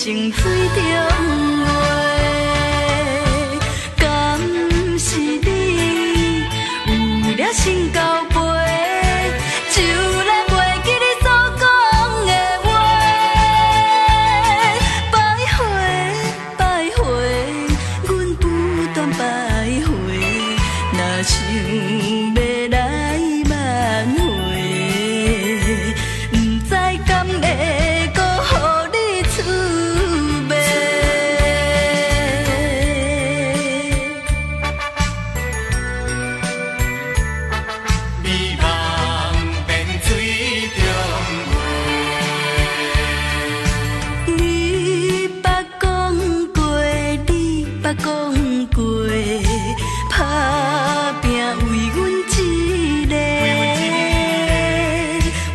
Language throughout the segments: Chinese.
成水中花。敢是你有了心交陪，就来袂记你所讲的话。百回百回，阮不断百回，若想要来挽回，不知敢会搁予你滋味。美梦变水中花，你捌讲过，你捌讲过，打拼为阮一个，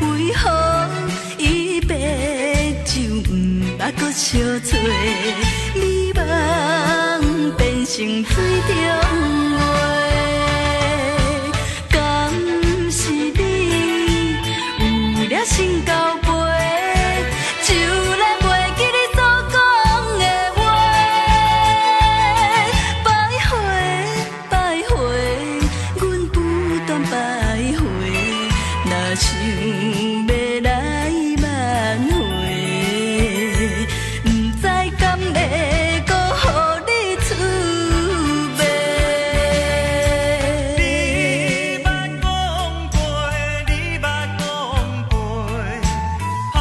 为何伊白就不捌搁相做？美梦变成水中花，敢是你有了心交陪，就来袂记你所讲的话。百回百回，阮不断百回，若想要来挽回，不知敢会搁予你滋味。你捌讲过，你捌讲过，打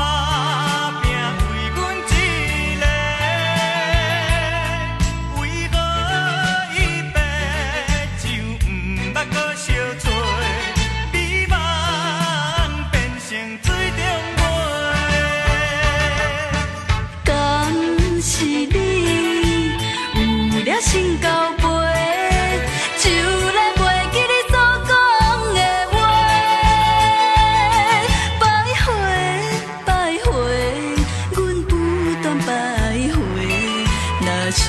拼为阮一个，为何伊白就不捌搁相做？美梦变成水中花。敢是你有了心交陪，就来袂记你所讲的话。百回百回，阮不断百回，若想